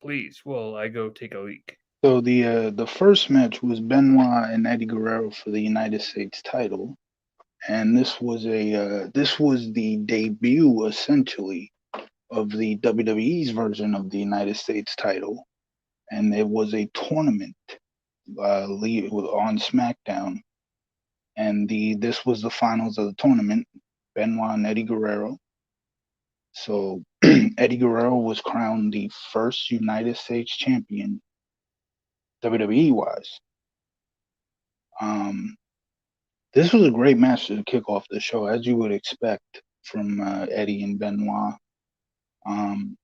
please, while I go take a leak. So the first match was Benoit and Eddie Guerrero for the United States title, and this was the debut essentially of the WWE's version of the United States title, and it was a tournament on SmackDown, and the this was the finals of the tournament, Benoit and Eddie Guerrero. So Eddie Guerrero was crowned the first United States champion WWE wise. Um, this was a great match to kick off the show, as you would expect from Eddie and Benoit. Um,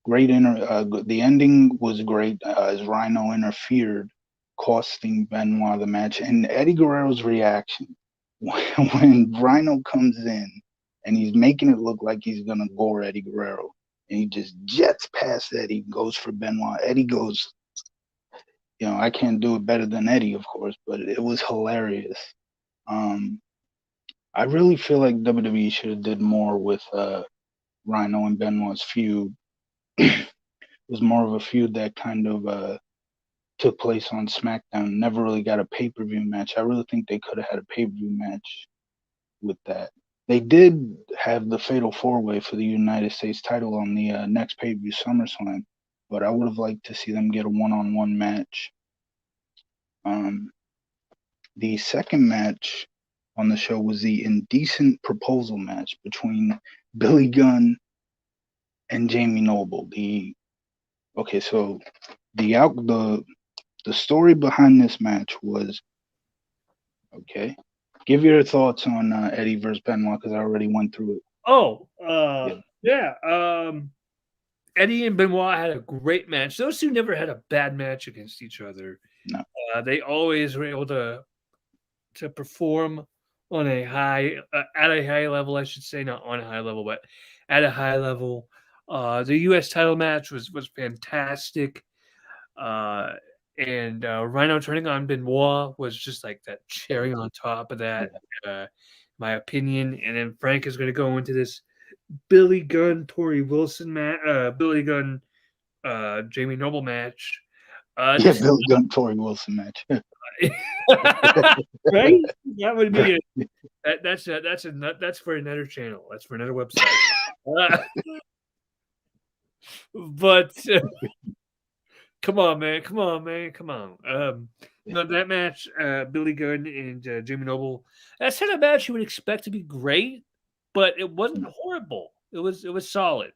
the ending was great as Rhino interfered, costing Benoit the match. And Eddie Guerrero's reaction when Rhino comes in and he's making it look like he's gonna gore Eddie Guerrero, and he just jets past Eddie, goes for Benoit. Eddie goes, I can't do it better than Eddie, of course, but it was hilarious. Um, I really feel like WWE should have did more with Rhino and Benoit's feud. It was more of a feud that kind of took place on SmackDown. Never really got a pay per view match. I really think they could have had a pay per view match with that. They did have the Fatal Four Way for the United States title on the next pay per view SummerSlam, but I would have liked to see them get a one on one match. Um, the second match on the show was the Indecent Proposal match between Billy Gunn and Jamie Noble. So the story behind this match was okay. Give your thoughts on Eddie versus Benoit because I already went through it. Oh, Yeah, yeah. Eddie and Benoit had a great match. Those two never had a bad match against each other. no, They always were able to perform on a high at a high level, I should say, not on a high level, but at a high level. The U.S. title match was fantastic, uh, and Rhino turning on Benoit was just like that cherry on top of that. yeah, My opinion, and then Frank is going to go into this Billy Gunn, Tori Wilson match, Billy Gunn, Jamie Noble match. yeah. This Billy Gunn Tori Wilson match. right? That would be it. That's for another channel. That's for another website. Uh, but come on, man! Come on, man! Come on. No, that match, Billy Gunn and Jamie Noble. That's kind of match you would expect to be great, but it wasn't horrible. It was solid.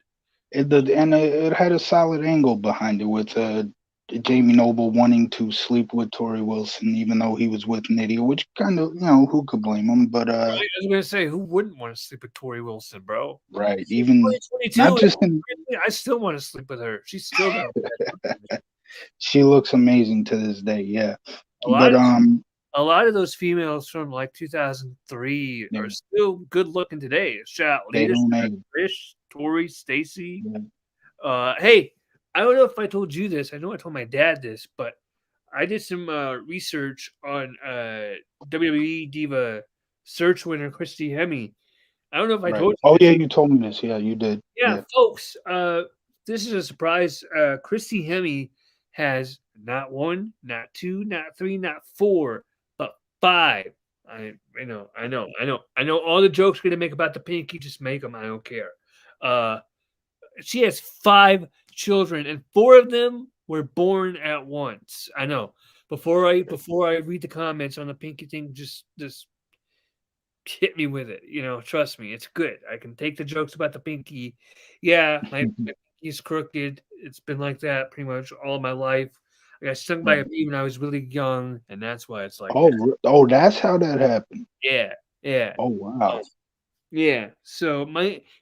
It had a solid angle behind it with Jamie Noble wanting to sleep with Tori Wilson, even though he was with Nydia, which kind of, who could blame him? But Right? I was gonna say, who wouldn't want to sleep with Tori Wilson, bro? right, It's even not 2022. just in, I still want to sleep with her. She's still got she looks amazing to this day. Yeah, a lot but of a lot of those females from like 2003 yeah, are still good looking today. Shout they Lita, don't age. Trish, Tori, Stacy. Yeah, Hey, I don't know if I told you this. I know I told my dad this, but I did some research on WWE Diva search winner Christy Hemme. I don't know if I right. told you Oh this. yeah, you told me this. Yeah, you did. Yeah, Yeah, folks, this is a surprise. Christy Hemme has not one, not two, not three, not four, but five. I know. All the jokes you're gonna make about the pinky, just make them. I don't care. Uh, she has five children, and four of them were born at once. I know. Before I read the comments on the pinky thing, just hit me with it. Trust me, it's good. I can take the jokes about the pinky. Yeah, my pinky's crooked. It's been like that pretty much all my life. I got stung by a right. bee when I was really young, and that's why it's like Oh, that. that's how that happened. Yeah, yeah. Oh wow. Yeah. So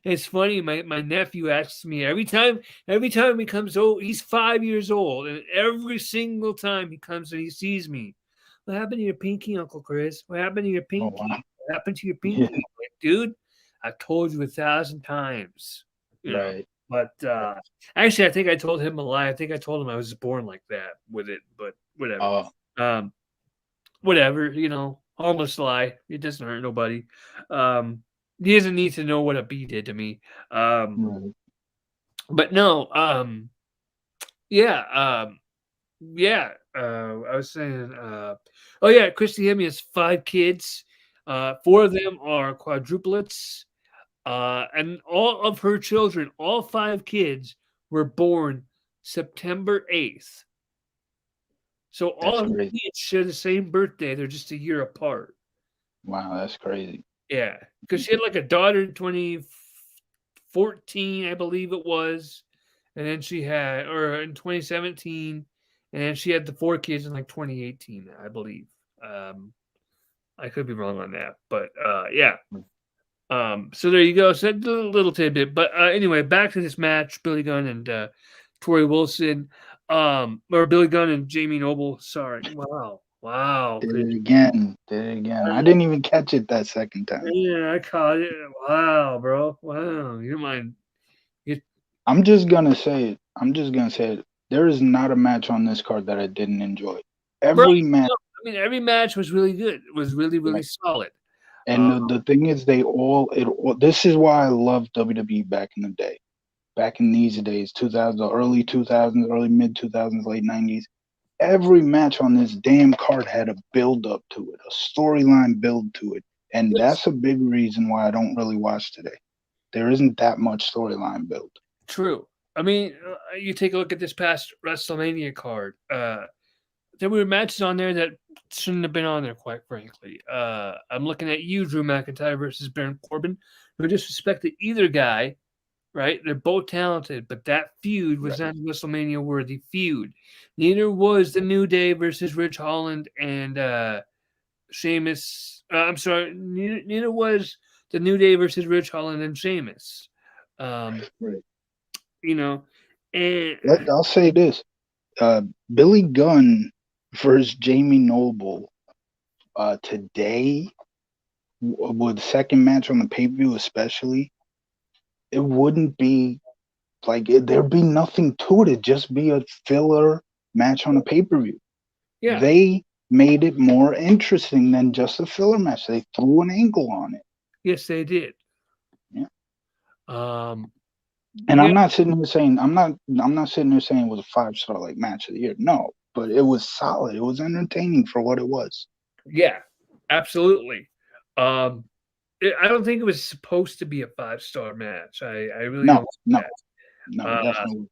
it's funny, my nephew asks me every time he comes over, he's 5 years old, and every single time he comes and he sees me, what happened to your pinky, Uncle Chris? What happened to your Oh wow. pinky? What happened to your Yeah, pinky? I'm like, dude, I've told you 1,000 times, you know. right. But actually I think I told him a lie. I think I told him I was born like that with it, but whatever. Oh, Um, whatever, harmless lie. It doesn't hurt nobody. Um, he doesn't need to know what a bee did to me. Um, right. but no, Yeah. Yeah. I was saying. Oh yeah, Christy Hemme has 5 kids. 4 of them are quadruplets. And all of her children, all 5 kids, were born September 8th. So all That's her crazy. kids share the same birthday. They're just a year apart. Wow, that's crazy. Yeah, because she had like a daughter in 2014, I believe it was, and then she had, or in 2017, and then she had the 4 kids in like 2018, I believe. Um, I could be wrong on that, but yeah. So there you go. So a little tidbit, but anyway, back to this match: Billy Gunn and Tori Wilson, or Billy Gunn and Jamie Noble. Sorry, wow, Did Chris. it again. Did it again. I didn't even catch it that second time. Yeah, I caught it. Wow, bro. Wow, you don't mind? You, I'm just gonna say it. I'm just gonna say it. There is not a match on this card that I didn't enjoy. right? Every match, No, I mean, every match was really good. It was really right? solid. And Uh, the thing is, this is why I love WWE back in the day. Back in these days, 2000, early 2000s, early mid 2000s, late 90s. Every match on this damn card had a build up to it, a storyline build to it. And yes, that's a big reason why I don't really watch today. There isn't that much storyline build. true. I mean, you take a look at this past WrestleMania card. There were matches on there that shouldn't have been on there, quite frankly. I'm looking at you, Drew McIntyre versus Baron Corbin. No disrespect to either guy, right? They're both talented, but that feud was Right. not a WrestleMania worthy feud. Neither was the New Day versus Rich Holland and Sheamus. I'm sorry, neither was the New Day versus Rich Holland and Sheamus. Um, Right. you know, and I'll say this: Billy Gunn versus Jamie Noble today, with the second match on the pay per view, especially, it wouldn't be there'd be nothing to it. It'd just be a filler match on a pay per view. yeah, They made it more interesting than just a filler match. They threw an angle on it. yes, they did. Yeah. Um, And yeah, I'm not sitting there saying it was a 5-star like match of the year. No, but it was solid. It was entertaining for what it was. yeah, absolutely. Um, I don't think it was supposed to be a 5-star match. I really No, don't see no, that. no, Uh, definitely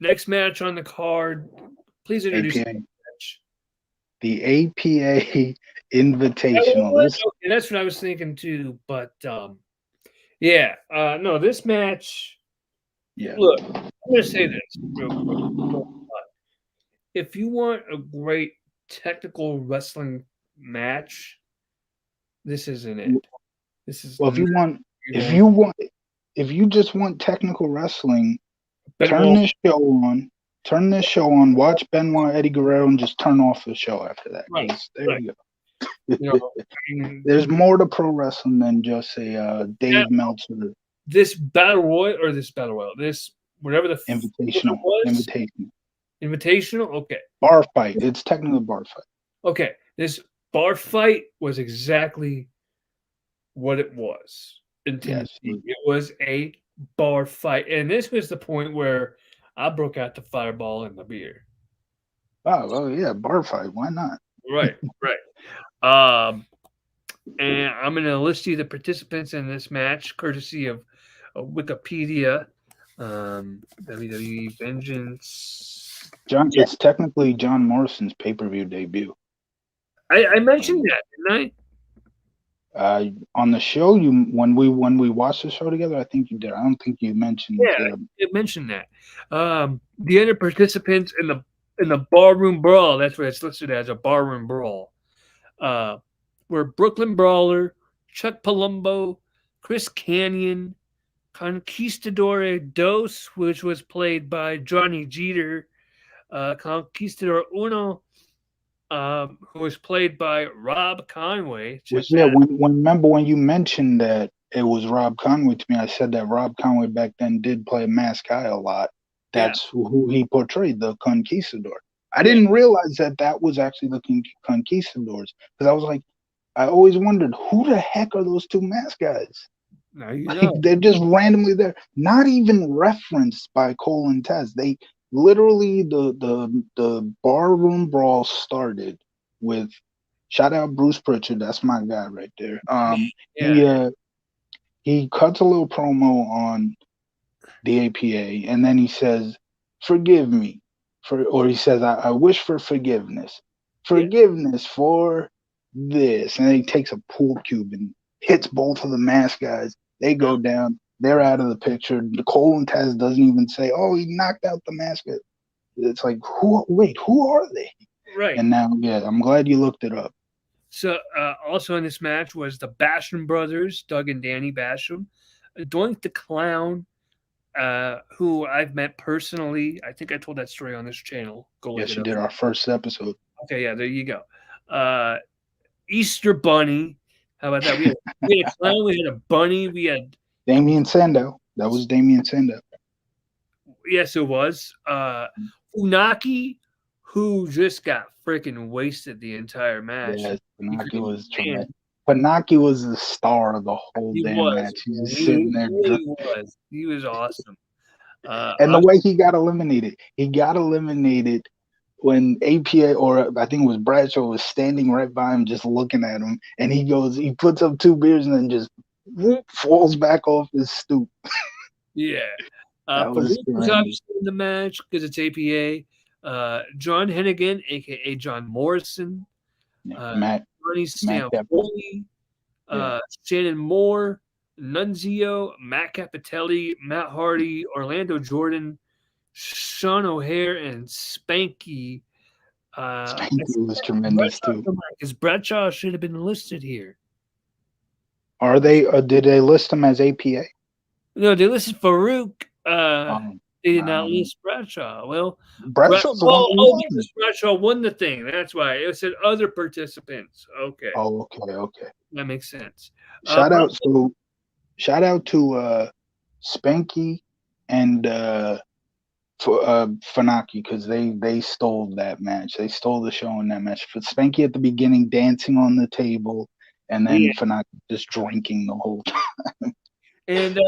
Next match on the card. Please introduce the APA. match. The APA That what it Invitational. was? This Okay, that's what I was thinking too. But yeah, no, this match. yeah. Look, I'm gonna say this real quick. If you want a great technical wrestling match, this isn't it. This is Well, not you're if going you want if you just want technical wrestling, turn Benoit. this show on. Turn this show on. Watch Benoit, Eddie Guerrero, and just turn off the show after that. Right, Because there right. you You go. know, I mean, There's more to pro wrestling than just a that, Dave Meltzer this battle royal or this battle royal, this whatever what it invitational. was, Invitation. invitational. Okay, Bar fight. It's technically a bar fight. okay. This bar fight was exactly what it was intended Yes. to be. It was a bar fight, and this was the point where I broke out the fireball and the beer. Oh, well, yeah, bar fight. Why not? Right, right. And I'm going to list you the participants in this match, courtesy of Wikipedia. WWE Vengeance. John. Yeah, It's technically John Morrison's pay per view debut. I mentioned Um, that, didn't on the show, you when we watched the show together, I think you did. I don't think you I? mentioned. Yeah, I did mention that. The other participants in the barroom brawl. That's what it's listed as, a barroom brawl. Uh, were Brooklyn Brawler, Chuck Palumbo, Chris Canyon, Conquistador Dos, which was played by Johnny Jeter, Conquistador Uno, who was played by Rob Conway. Just Yeah, had, when remember when you mentioned that it was Rob Conway to me, I said that Rob Conway back then did play a masked guy a lot. yeah, That's who he portrayed, the Conquistador. I yeah. didn't realize that that was actually the Conquistadors because I was like, I always wondered who the heck are those two masked guys? Now you Like know. they're just randomly there, not even referenced by Cole and Tez. literally the barroom brawl started with shout out Bruce Pritchard. That's my guy right there. Yeah, He cuts a little promo on the APA, and then he says, "Forgive me for," or he says, I wish for forgiveness, yeah, forgiveness for this," and then he takes a pool cube and hits both of the mask guys. They no, go down. They're out of the picture. Cole and Taz doesn't even say, "Oh, he knocked out the mask guy." It's like, who? Wait, who are they? right. And now, yeah, I'm glad you looked it up. So also in this match was the Basham brothers, Doug and Danny Basham, Doink the Clown, who I've met personally. I think I told that story on this channel. Go look Yes, it you up. did our first episode. Okay, yeah, there you go. Uh, Easter Bunny. How about that? We had a clown, we had a bunny, we had Damien Sandow. That was Damien Sandow. yes, it was. Funaki, who just got freaking wasted the entire match. Yes, He Panaki freaking was ran. tremendous. Panaki was the star of the whole He damn was. match. He's just He sitting there, really was. He was awesome. and the Us, way he got eliminated when APA or I think it was Bradshaw was standing right by him, just looking at him, and he puts up two beers and then just whoop, falls back off his stoop. yeah. That was Farouk was tremendous. obviously in the match because it's APA. John Hennigan, aka John Morrison, Yeah, uh, Johnny Matt Capper. Stampoli, Yeah, Shannon Moore, Nunzio, Matt Capitelli, Matt Hardy, Orlando Jordan, Sean O'Hare, and Spanky. Spanky was tremendous too. Because Bradshaw should have been listed here. Are they? Did they list him as APA? No, they listed Farouk. They did not Um, list Bradshaw. Well, Bradshaw's the one who won. because Bradshaw won the thing. That's why it said other participants. Okay, Oh, okay, okay. that makes sense. Shout Bro, out to shout out to Spanky and for Funaki because they stole that match. They stole the show in that match. For Spanky at the beginning dancing on the table, and then yeah, Funaki just drinking the whole time. and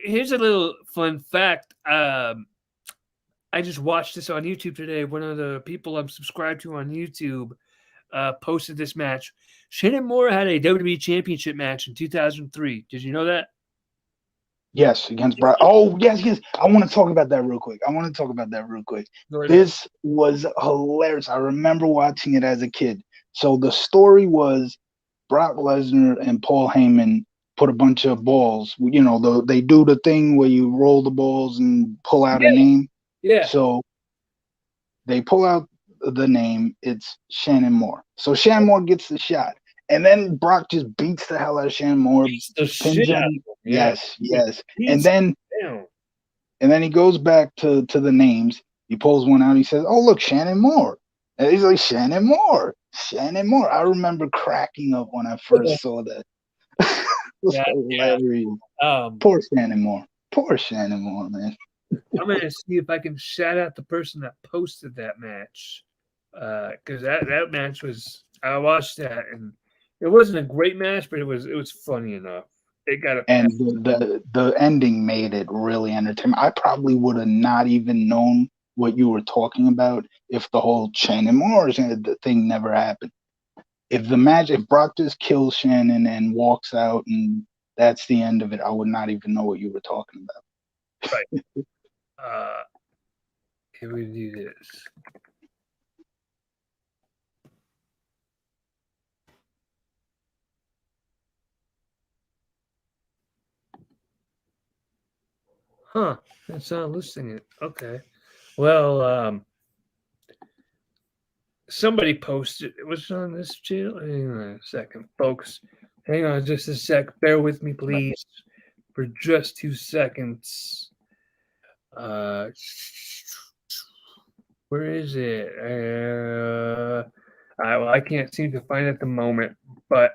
here's a little fun fact. I just watched this on YouTube today. One of the people I'm subscribed to on YouTube posted this match. Shannon Moore had a WWE Championship match in 2003. Did you know that? Yes, against Brad. Oh, yes, yes. I want to talk about that real quick. This was hilarious. I remember watching it as a kid. So the story was Brock Lesnar and Paul Heyman put a bunch of balls. You know, they do the thing where you roll the balls and pull out a Yeah, name. yeah. So they pull out the name. It's Shannon Moore. So Shannon Moore gets the shot. And then Brock just beats the hell out of Shannon Moore, Beats the pins shit out of him. him. Yeah. Yes, yes. Beats him down. And then he goes back to the names. He pulls one out. He says, "Oh, look, Shannon Moore." And he's like, "Shannon Moore, Shannon Moore." I remember cracking up when I first saw that. It was Yeah, yeah. hilarious. Um, Poor Shannon Moore. Poor Shannon Moore, man. I'm gonna see if I can shout out the person that posted that match. Because that match was I watched that and it wasn't a great match, but it was funny enough. It got a And pass. the ending made it really entertaining. I probably would have not even known what you were talking about if the whole Shannon Moore thing never happened. If Brock just kills Shannon and walks out and that's the end of it, I would not even know what you were talking about. Right. Here we do this. Huh. That's not listing it. Okay. Well, somebody posted it was on this channel. Hang on a second, folks. Hang on just a sec. Bear with me, please, for just 2 seconds. Where is it? Well, I can't seem to find it at the moment, but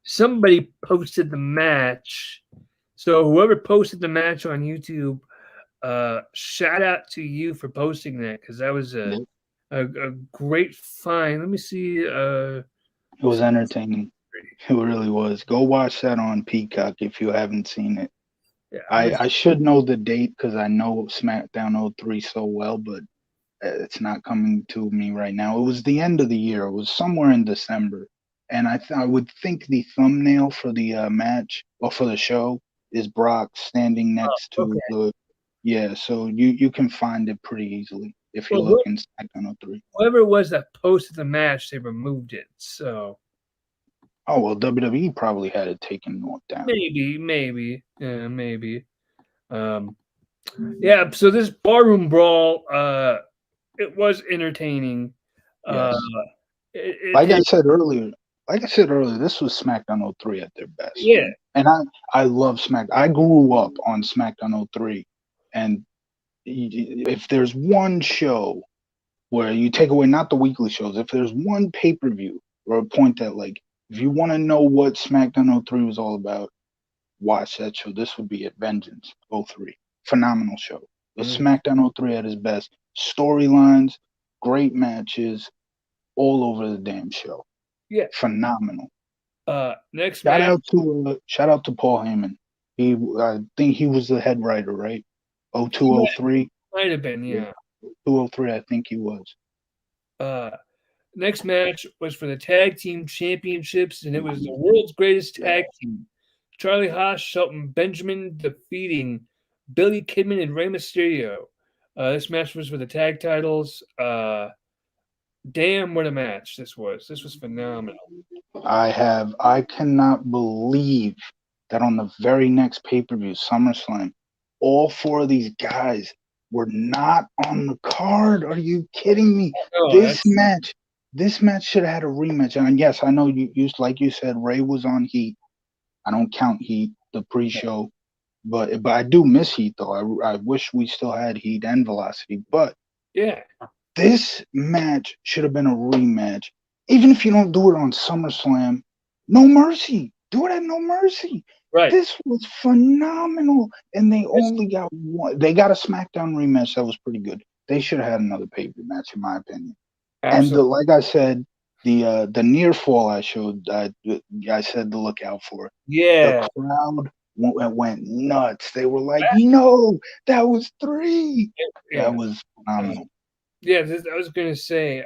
somebody posted the match. So whoever posted the match on YouTube, shout out to you for posting that because that was a great find. Let me see. It was entertaining. It really was. Go watch that on Peacock if you haven't seen it. Yeah, I should know the date because I know SmackDown '03 so well, but it's not coming to me right now. It was the end of the year. It was somewhere in December, and I would think the thumbnail for the match or for the show is Brock standing next to okay. the. Yeah, so you can find it pretty easily if you Well, look in SmackDown '03. whoever it was that posted the match, they removed it. So Oh well, WWE probably had it taken down. yeah, maybe. Um, yeah. So this barroom brawl, it was entertaining. Uh, Yes. it Like I did. said earlier, this was SmackDown '03 at their best, Yeah. man. And I love Smack. I grew up on SmackDown '03, and if there's one show where you take away not the weekly shows, if there's one pay-per-view or a point that like if you want to know what SmackDown '03 was all about, watch that show. This would be at Vengeance '03. Phenomenal show. The Mm, SmackDown '03 at its best. Storylines, great matches, all over the damn show. yeah. Phenomenal. Next match. Shout out to Paul Heyman. I think he was the head writer, right? Oh He two oh three. might have been. Yeah, Yeah. 203. I think he was. Uh, Next match was for the tag team championships, and it was the world's greatest tag team. Charlie Haas, Shelton Benjamin defeating Billy Kidman and Rey Mysterio. This match was for the tag titles. Damn, what a match this was! This was phenomenal. I cannot believe that on the very next pay-per-view, SummerSlam, all four of these guys were not on the card. Are you kidding me? Oh, This that's match, this match should have had a rematch. And yes, I know you like you said, Ray was on Heat. I don't count Heat, the pre-show, but I do miss Heat though. I wish we still had Heat and Velocity. But yeah, this match should have been a rematch. Even if you don't do it on SummerSlam, No Mercy. Do it at No Mercy. right. This was phenomenal. And they This, only got one. They got a SmackDown rematch that was pretty good. They should have had another pay-per match, in my opinion. And absolutely. like I said, the near fall I showed, I said to look out for. The Yeah, crowd went nuts. They were like, "No, that was 3." That yeah, was uh, phenomenal. yeah. I was gonna say,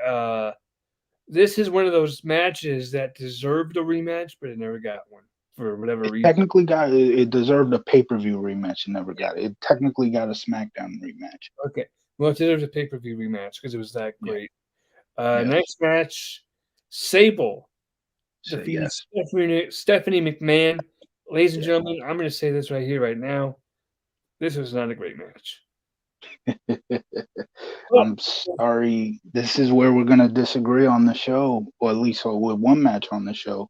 this is one of those matches that deserved a rematch, but it never got one for whatever reason. It deserved a pay-per-view rematch and never got it. It technically got a SmackDown rematch. Okay, well, it deserves a pay per view rematch because it was that Yeah. great. Yes. Next match, Sable So defeated yes. Stephanie McMahon. Ladies and gentlemen, I'm going to say this right here, right now. This was not a great match. Oh, I'm sorry. This is where we're gonna disagree on the show, or at least with one match on the show.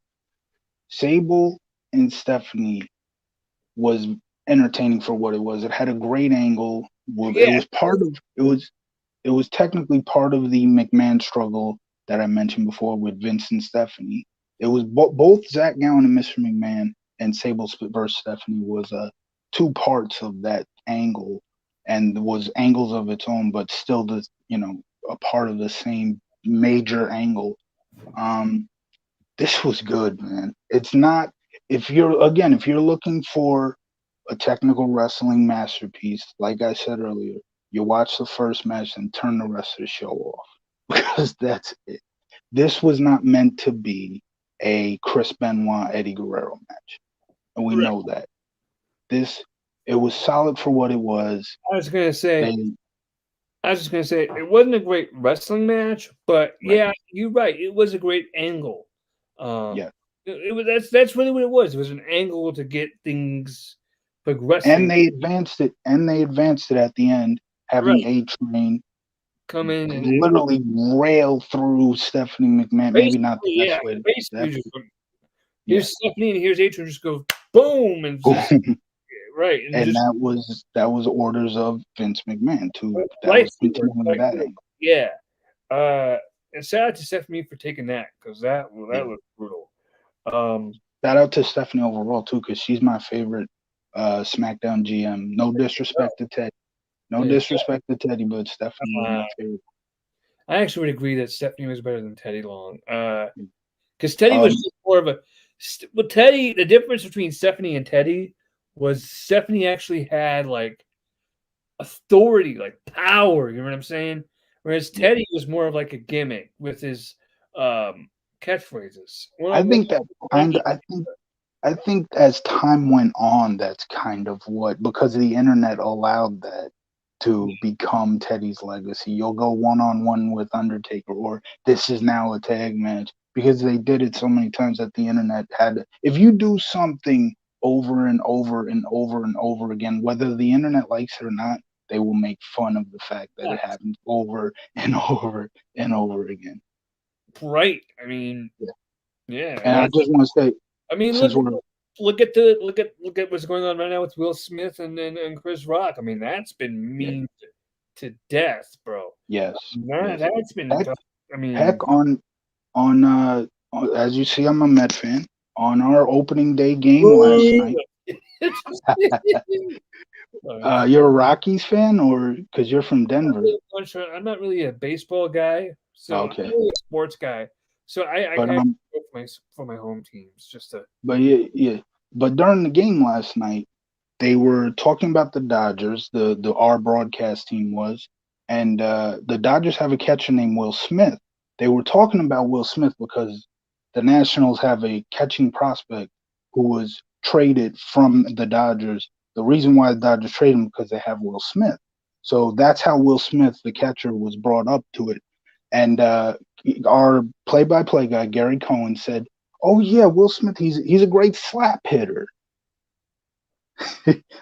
Sable and Stephanie was entertaining for what it was. It had a great angle. It yeah, was part of it was technically part of the McMahon struggle that I mentioned before with Vince and Stephanie. It was both Zach Gowen and Mr. McMahon and Sable versus Stephanie was two parts of that angle and was angles of its own, but still a part of the same major angle. Um, this was good, man. It's not if you're looking for a technical wrestling masterpiece, like I said earlier, you watch the first match and turn the rest of the show off because that's it. This was not meant to be a Chris Benoit Eddie Guerrero match, and we right. know that. This it was solid for what it was. I was going to say, They I was just going to say, it wasn't a great wrestling match, but right, yeah, you're right. It was a great angle. Um, yeah, it was that's really what it was. It was an angle to get things and progressing. they advanced it at the end, having Right. A Train Come in and literally rail through Stephanie McMahon. Maybe not the basically, yeah, best way to basically step. just Yeah. here's Stephanie and here's Adrian. Just go boom and just right and And just that was orders of Vince McMahon to that was lightsaber, continuing like that angle. yeah. And shout out to Stephanie for taking that because that Yeah. was brutal. Um, Shout out to Stephanie overall too, because she's my favorite SmackDown GM. No disrespect to Teddy. No yeah, disrespect to Teddy, but Stephanie was uh, my favorite. I actually would agree that Stephanie was better than Teddy Long. Because Teddy was Um just more of a. With Teddy, the difference between Stephanie and Teddy was Stephanie actually had like authority, like power. You know what I'm saying? Whereas Yeah. Teddy was more of like a gimmick with his catchphrases. I think that kind of. I think as time went on, that's kind of what, because the internet allowed that to become Teddy's legacy. You'll go one on one with Undertaker, or this is now a tag match, because they did it so many times that the internet had. If you do something over and over and over and over again, whether the internet likes it or not, they will make fun of the fact that it happens over and over and over again. Right. I mean, Yeah. yeah. And I just want to say, I mean, since we're look at what's going on right now with Will Smith and Chris Rock. I mean, that's been yeah, mean to death, bro. yes, yes. That's been. Heck, I mean, heck as you see, I'm a Met fan. On our opening day game last night, you're a Rockies fan, or because you're from Denver? I'm not really a baseball guy, so I'm Okay, really a sports guy. So I but kind of go for my home teams just to. but yeah, yeah. But during the game last night, they were talking about the Dodgers. The our broadcast team was, and the Dodgers have a catcher named Will Smith. They were talking about Will Smith because the Nationals have a catching prospect who was traded from the Dodgers. The reason why the Dodgers traded him because they have Will Smith. So that's how Will Smith, the catcher, was brought up to it. And our play-by-play guy Gary Cohen said, "Oh yeah, Will Smith. He's a great slap hitter."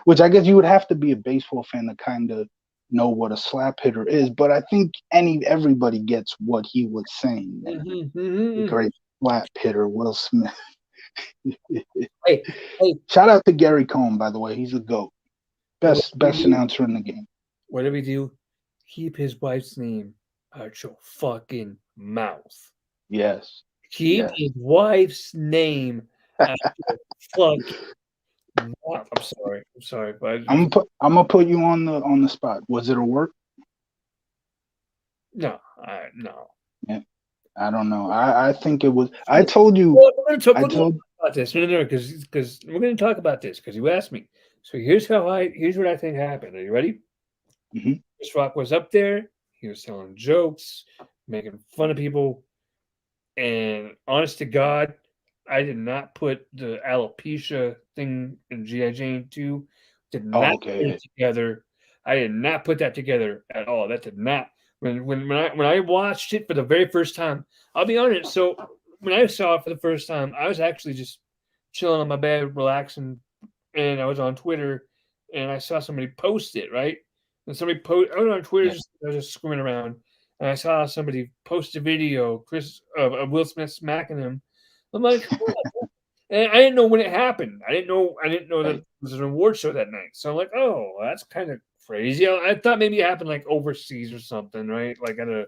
Which I guess you would have to be a baseball fan to kind of know what a slap hitter is. But I think everybody gets what he was saying there. The great slap hitter, Will Smith. Hey, Shout out to Gary Cohen, by the way. He's a GOAT. Best announcer in the game. what do we do? Keep his wife's name out your fucking mouth. Yes. Keep Yes. his wife's name out your fucking mouth. I'm sorry, but I'm gonna put you on the spot. Was it a work? no. Yeah. I don't know. I think it was. I told you. Well, we're going I to talk told. about this. No, because we're going to talk about this because you asked me. So here's what I think happened. Are you ready? Mhm. Chris Rock was up there. He was telling jokes, making fun of people, and honest to God, I did not put the alopecia thing in GI Jane 2. Did Oh, not put okay. it together. I did not put that together at all. That did not. When I watched it for the very first time, I'll be honest. So when I saw it for the first time, I was actually just chilling on my bed, relaxing, and I was on Twitter, and I saw somebody post it, right? And somebody post. I was on Twitter, Yeah. I was just screwing around, and I saw somebody post a video, of Will Smith smacking him. I'm like, huh. And I didn't know when it happened. I didn't know that Right. it was an award show that night. So I'm like, oh, that's kind of crazy. I thought maybe it happened like overseas or something, right? Like at a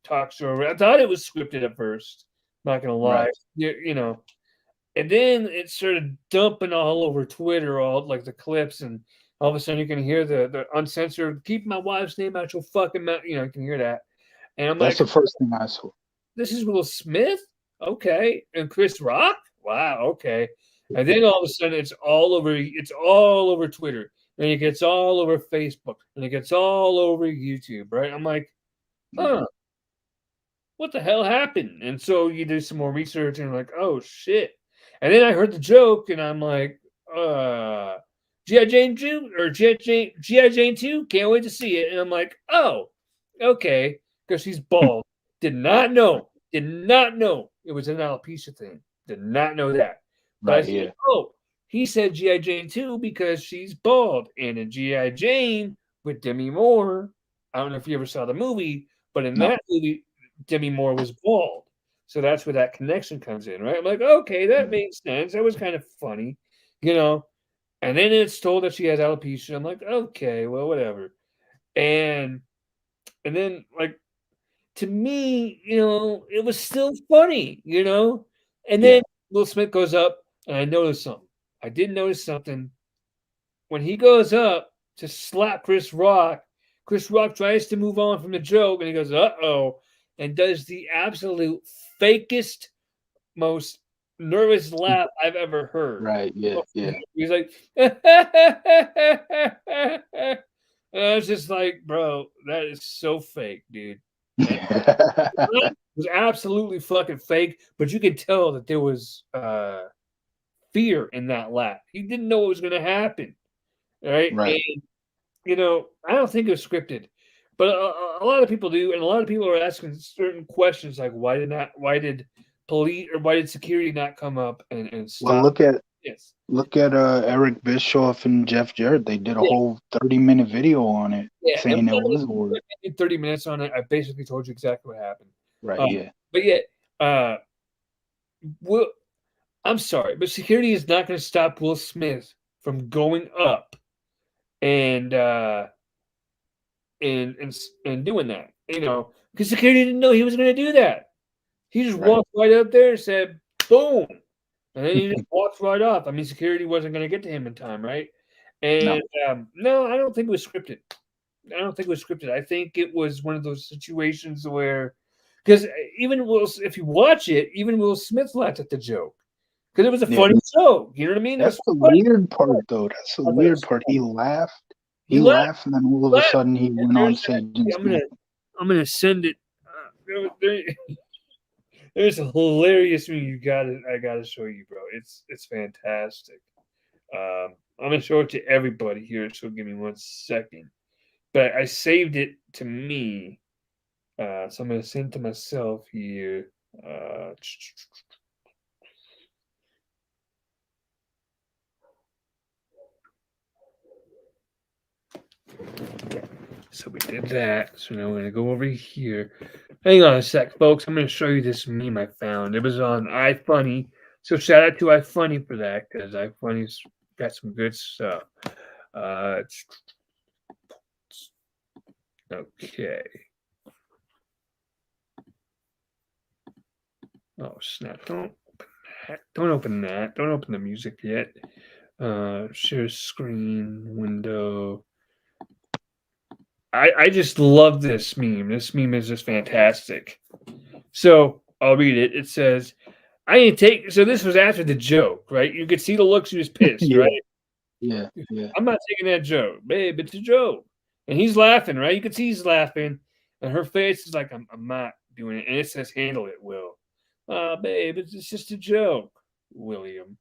talk show. I thought it was scripted at first. Not gonna lie, Right. you know. And then it started dumping all over Twitter, all like the clips, and all of a sudden you can hear the uncensored "Keep my wife's name out your fucking mouth." You know, you can hear that, and I'm That's like, the first thing I saw. "This is Will Smith, okay, and Chris Rock, wow, okay." And then all of a sudden it's all over. It's all over Twitter, and it gets all over Facebook, and it gets all over YouTube. Right? I'm like, Mhm. huh, what the hell happened? And so you do some more research and you're like, oh shit. And then I heard the joke and I'm like, G.I. Jane 2 or G.I. Jane 2, can't wait to see it. And I'm like, oh, okay, because she's bald. Did not know it was an alopecia thing. Did not know that. But I Right. said, Yeah. oh, he said G.I. Jane 2 because she's bald. And in G.I. Jane with Demi Moore, I don't know if you ever saw the movie, but in No. that movie, Demi Moore was bald. So that's where that connection comes in, right? I'm like, okay, that Mhm. makes sense. That was kind of funny, you know. And then it's told that she has alopecia. I'm like, okay, well, whatever. And then like to me, it was still funny, And Yeah. then Will Smith goes up, and I noticed something. I did notice something when he goes up to slap Chris Rock. Chris Rock tries to move on from the joke, and he goes, "Uh oh," and does the absolute fakest, most nervous laugh I've ever heard. Right. Yeah. Yeah. He's like, and I was just like, bro, that is so fake, dude. And it was absolutely fucking fake, but you could tell that there was fear in that laugh. He didn't know what was going to happen, right? Right. And I don't think it was scripted, but a lot of people do, and a lot of people are asking certain questions like, why did police or why did security not come up and Well, stop this? look at Eric Bischoff and Jeff Jarrett. They did a Yeah, whole 30-minute video on it, yeah. And saying it was a word. 30 minutes on it. I basically told you exactly what happened. Right. Yeah. But yet, uh, Will, I'm sorry, but security is not going to stop Will Smith from going up and and doing that. Because security didn't know he was going to do that. He just Right. walked right up there and said, "Boom," and then he just walked right off. I mean, security wasn't going to get to him in time, right? No. And no, I don't think it was scripted. I don't think it was scripted. I think it was one of those situations where, because if you watch it, even Will Smith laughed at the joke because it was a Yeah. funny joke. You know what I mean? It That's was the funny. weird part, though. That's the I thought it weird was part. funny. He laughed. He He laughed. laughed, and then all of a laughed. sudden he And went on stage and smiled. I'm gonna send it. There's a hilarious meme. I gotta show you, bro. It's fantastic. I'm gonna show it to everybody here. So give me 1 second. But I saved it to me. So I'm gonna send it to myself here. So we did that. So now we're gonna go over here. Hang on a sec, folks. I'm gonna show you this meme I found. It was on iFunny. So shout out to iFunny for that because iFunny's got some good stuff. Okay. Oh snap! Don't open that. Don't open the music yet. Share screen window. I just love this meme. This meme is just fantastic. So I'll read it. It says, "I ain't take." So this was after the joke, right? You could see the look. She was pissed, Yeah. right? Yeah. Yeah. I'm not taking that joke, babe. It's a joke, and he's laughing, right? You can see he's laughing, and her face is like, I'm not doing it." And it says, "Handle it, Will." Babe, it's just a joke, William.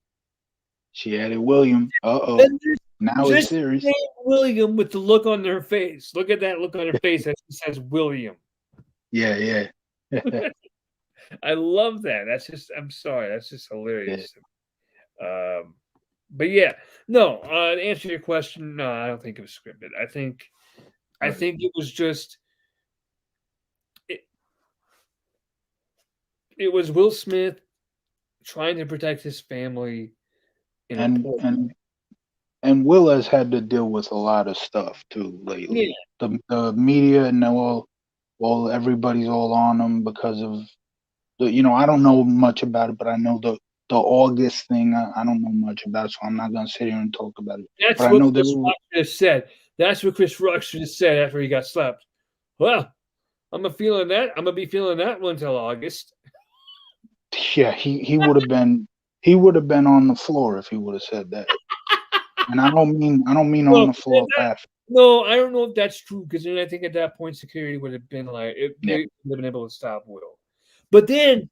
She added William. Uh-oh. And Now it's just serious. name William with the look on their face. Look at that look on her face as she says William. Yeah. Yeah. I love that. I'm sorry. That's just hilarious. Yeah. But yeah, no, to answer your question, no, I don't think it was scripted. I Right. think it was just, it was Will Smith trying to protect his family in a And poor. and Will has had to deal with a lot of stuff too Yeah, lately. The media and everybody's all on him because of I don't know much about it, but I know the August thing. I don't know much about it, so I'm not gonna sit here and talk about it. that's But I what know there Chris were Rock just said. That's what Chris Rock should have said after he got slapped. Well, I'm gonna be feeling that one till August. yeah, he would have been on the floor if he would have said that. And I don't mean on Well, the floor laughing. no, I don't know if that's true because then I think at that point security would have been like Yeah. they would have been able to stop Will. But then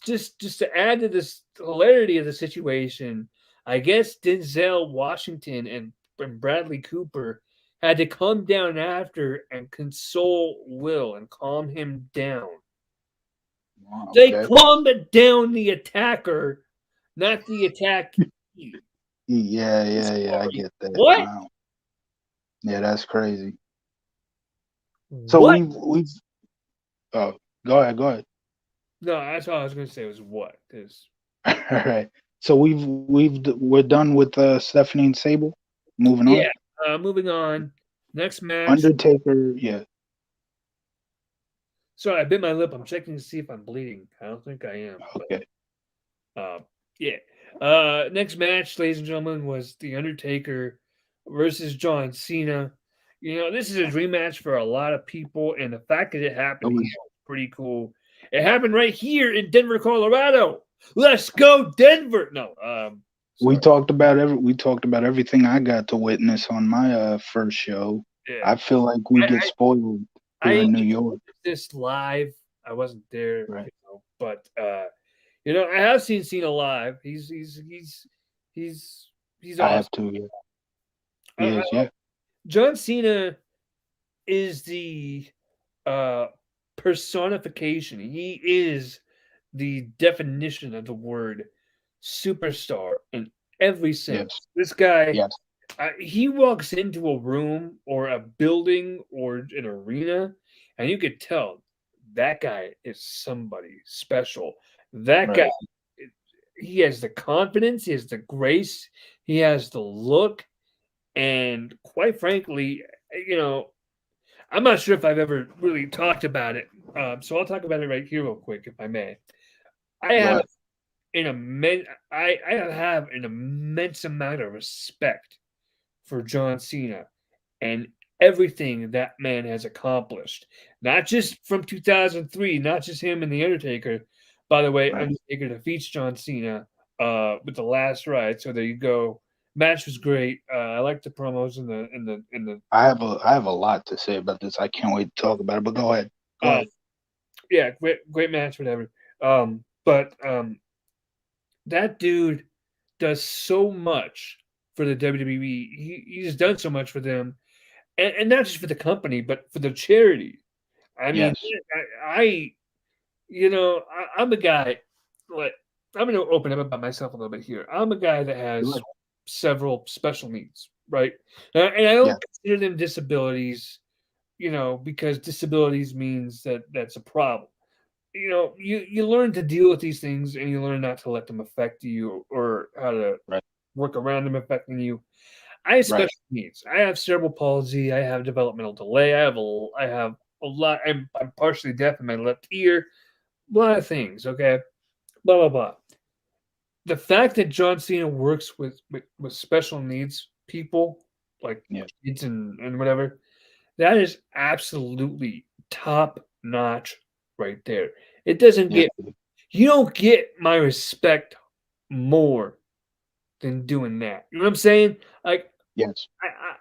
just to add to this hilarity of the situation, I guess Denzel Washington and Bradley Cooper had to come down after and console Will and calm him down. Wow, They okay. calmed down the attacker, not the attackee. Yeah, I get that. What? Wow. Yeah, that's crazy. So What? we've oh, go ahead. No, that's all I was going to say was what? Because All right. So we're done with Stephanie and Sable. Moving on. yeah, moving on. Next match. Undertaker, yeah. Sorry, I bit my lip. I'm checking to see if I'm bleeding. I don't think I am. Okay. Yeah. Next match, ladies and gentlemen, was The Undertaker versus John Cena. This is a dream match for a lot of people, and the fact that it happened It was here was pretty cool. It happened right here in Denver, Colorado. Let's go Denver. No, We sorry. talked about everything I got to witness on my first show. Yeah, I feel like we I get spoiled I here in didn't New get to York. witness this live. I wasn't there, Right. but I have seen Cena live. He's he's I awesome. have to. Yeah. He I, is. Yeah. John Cena is the uh personification. He is the definition of the word superstar in every Yes. sense. This guy, Yes. he walks into a room or a building or an arena, and you could tell that guy is somebody special. That guy, Right. he has the confidence, he has the grace, he has the look, and quite frankly, you know, I'm not sure if I've ever really talked about it. So I'll talk about it right here, real quick, if I may. I Go have ahead. I have an immense amount of respect for John Cena and everything that man has accomplished. Not just from 2003, not just him and the Undertaker. By the way, Right. Undertaker defeats John Cena with the last ride. So there you go. Match was great. I like the promos in the I have a lot to say about this. I can't wait to talk about it. But go ahead. Go um ahead. yeah, great match, whatever. But that dude does so much for the WWE. He's done so much for them, and not just for the company, but for the charity. I mean, Yes. I I'm a guy. Like, I'm going to open up about myself a little bit here. I'm a guy that Go has ahead. several special needs, right? And I Yes. don't consider them disabilities, because disabilities means that that's a problem. You learn to deal with these things, and you learn not to let them affect you or how to Right. work around them affecting you. I have Right. special needs. I have cerebral palsy. I have developmental delay. I have a lot. I'm partially deaf in my left ear. A lot of things. Okay, blah blah blah. The fact that John Cena works with special needs people, like Yeah. kids and whatever, that is absolutely top notch right there. It doesn't Yes. get You don't get my respect more than doing that. You know what I'm saying? Like, Yes.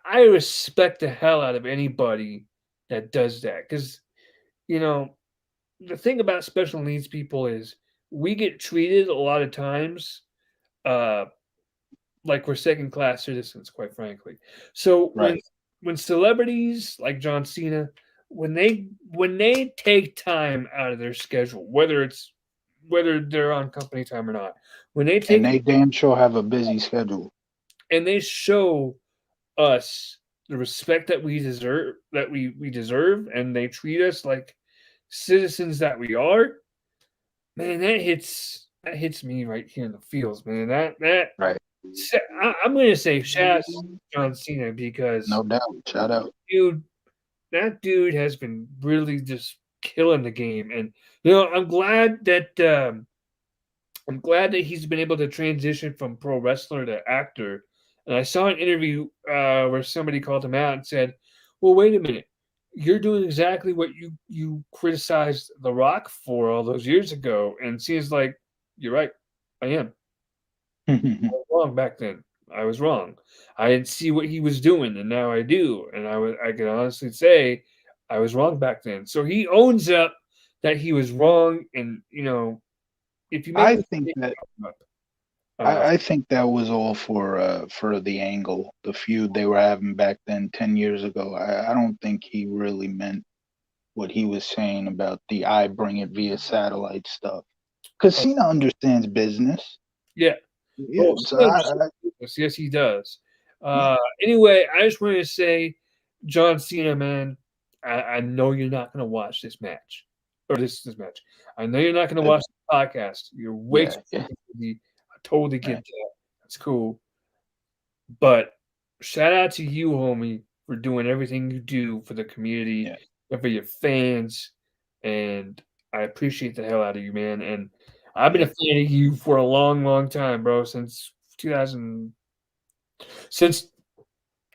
I respect the hell out of anybody that does that, because you know the thing about special needs people is we get treated a lot of times uh, like we're second class citizens, quite frankly. So when Right. when celebrities like John Cena, when they take time out of their schedule, whether they're on company time or not, when they And take they damn sure have a busy schedule. and they show us the respect that we deserve, and they treat us like citizens that we are, man, that hits me right here in the feels, man. Right. I'm going to say shout out to John Cena, because No doubt. Shout out. dude, that dude has been really just killing the game, and I'm glad that he's been able to transition from pro wrestler to actor. And I saw an interview where somebody called him out and said, "Well, wait a minute, you're doing exactly what you criticized The Rock for all those years ago." And Cena's like, "You're right, I am. I was wrong back then. I was wrong. I didn't see what he was doing, and now I do. And I can honestly say I was wrong back then." So he owns up that he was wrong, and if you make I a think mistake, that you own up. Uh, I think that was all for the angle, the feud they were having back then 10 years ago. I don't think he really meant what he was saying about the I bring it via satellite stuff. Because oh, Cena understands business. yeah. Yeah, Oh, so Cena understands business. Yes, he does. yeah, Anyway, I just wanted to say, John Cena, man, I know you're not going to watch this match or this match. I know you're not going to uh, watch the podcast. You're way too yeah, freaking busy. I totally get right, that. That's cool. But shout out to you, homie, for doing everything you do for the community yeah, and for your fans. And I appreciate the hell out of you, man. And I've been a yeah, fan of you for a long, long time, bro. Since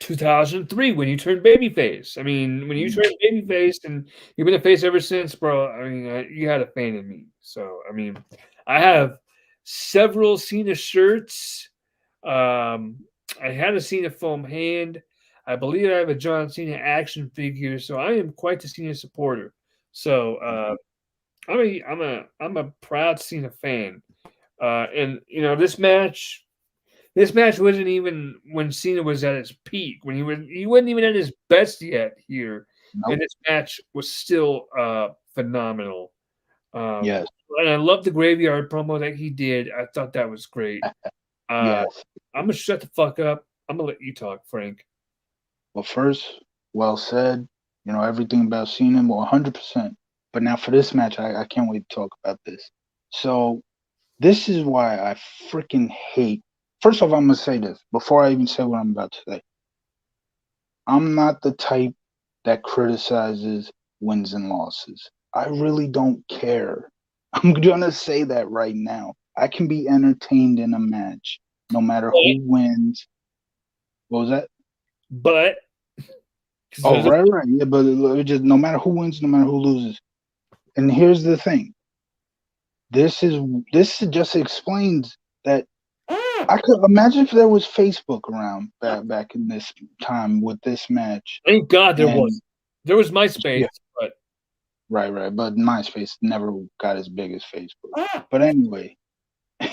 2003, when you turned babyface. I mean, when you mm, turned babyface, and you've been a face ever since, bro. I mean, you had a fan in me. So, I mean, I have several Cena shirts. I had a Cena foam hand. I believe I have a John Cena action figure, so I am quite the Cena supporter. So I'm a proud Cena fan. And this match wasn't even when Cena was at his peak. When he wasn't even at his best yet here, and Nope. this match was still phenomenal. Um, Yes. and I love the graveyard promo that he did. I thought that was great. Uh, Yes. I'm gonna shut the fuck up. I'm gonna let you talk, Frank. Well, first, well said. Everything about Cena, 100%. But now for this match, I can't wait to talk about this. So this is why I freaking hate. First off, I'm gonna say this before I even say what I'm about to say. I'm not the type that criticizes wins and losses. I really don't care. I'm gonna say that right now. I can be entertained in a match, no matter who wins. What was that? But Oh, right. Yeah, but it just no matter who wins, no matter who loses. And here's the thing. This just explains that I could imagine if there was Facebook around back in this time with this match. thank God there was. And There was MySpace, yeah, but right. But MySpace never got as big as Facebook. But anyway,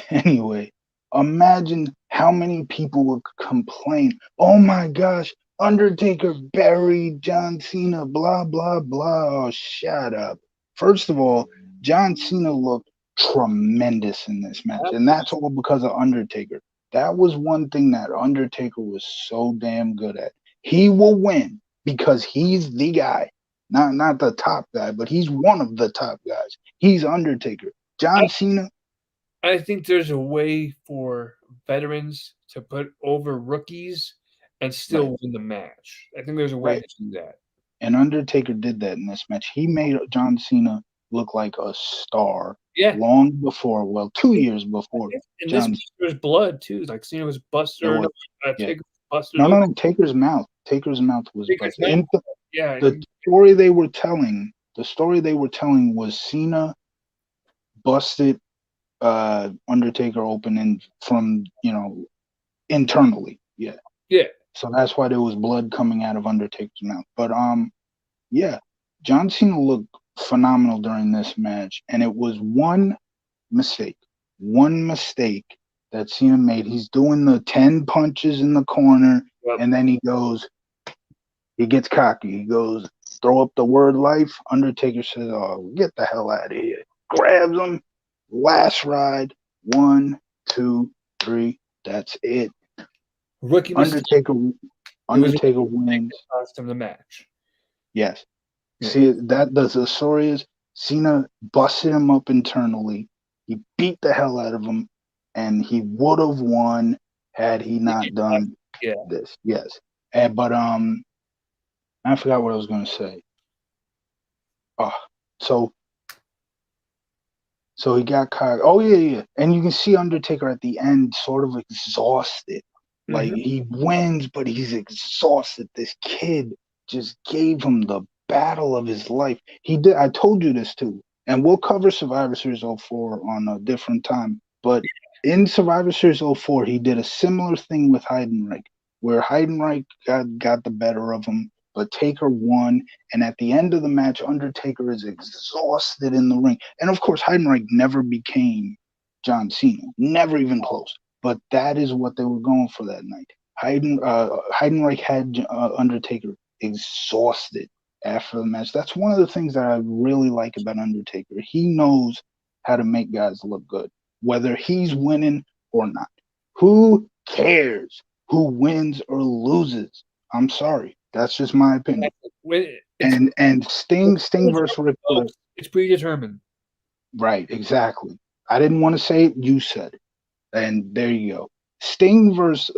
anyway, imagine how many people would complain. Oh my gosh, Undertaker buried John Cena, blah, blah, blah. Oh, shut up. First of all, John Cena looked tremendous in this match, and that's all because of Undertaker. That was one thing that Undertaker was so damn good at. He will win because he's the guy. Not the top guy, but he's one of the top guys. He's Undertaker. John Cena, I think there's a way for veterans to put over rookies and right, still win the match. I think there's a way right. to do that. And Undertaker did that in this match. He made John Cena look like a star Yeah, long before, well, 2 years before in this John. match there's blood too. Like Cena was busted, There or no, was, yeah, Taker was busted no, no, open. no. Taker's mouth was Taker's busted. mouth. And Yeah, the story they were telling was Cena busted Undertaker open and from internally. Yeah. yeah. So that's why there was blood coming out of Undertaker's mouth. But yeah, John Cena looked phenomenal during this match, and it was mistake, one mistake that Cena made. He's doing the 10 punches in the corner, Yep. and then he gets cocky. He goes, throw up the word life. Undertaker says, oh, get the hell out of here. Grabs him. Last ride. 1, 2, 3. That's it. Rookie mistake. Undertaker wins. Cost him the match. Yes. Yeah. See, the story is Cena busted him up internally. He beat the hell out of him, and he would have won had he not done this. Yes. But I forgot what I was going to say. Oh, so he got caught. Oh yeah. And you can see Undertaker at the end, sort of exhausted. Like he wins, but he's exhausted. This kid just gave him the battle of his life. He did. I told you this too, and we'll cover Survivor Series 04 on a different time. But in Survivor Series 04, he did a similar thing with Heidenreich, where Heidenreich got the better of him, but Taker won. And at the end of the match, Undertaker is exhausted in the ring. And of course, Heidenreich never became John Cena, never even close. But that is what they were going for that night. Heidenreich had Undertaker exhausted after the match. That's one of the things that I really like about Undertaker. He knows how to make guys look good, whether he's winning or not. Who cares who wins or loses? I'm sorry. That's just my opinion. And Sting versus Ric Flair. It's predetermined. Right, exactly. I didn't want to say it. You said it. And there you go. Sting versus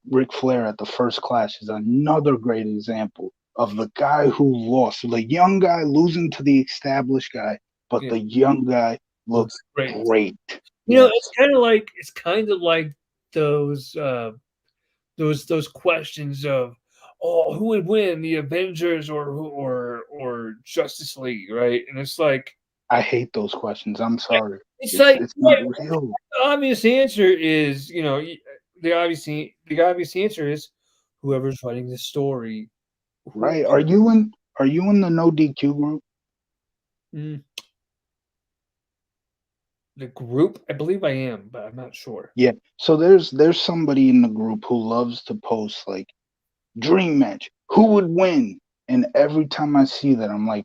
Ric Flair at the First Clash is another great example of the guy who lost. The young guy losing to the established guy, but the young guy looks great. It's kind of like those questions of, oh, who would win, the Avengers or Justice League, right? And it's like, I hate those questions. I'm sorry. It's not real. obvious answer is, the obvious answer is whoever's writing the story. Who Right? Are you in the no DQ group? mm, the group? I believe I am, but I'm not sure. Yeah. So there's somebody in the group who loves to post like dream match. Who would win? And every time I see that, I'm like,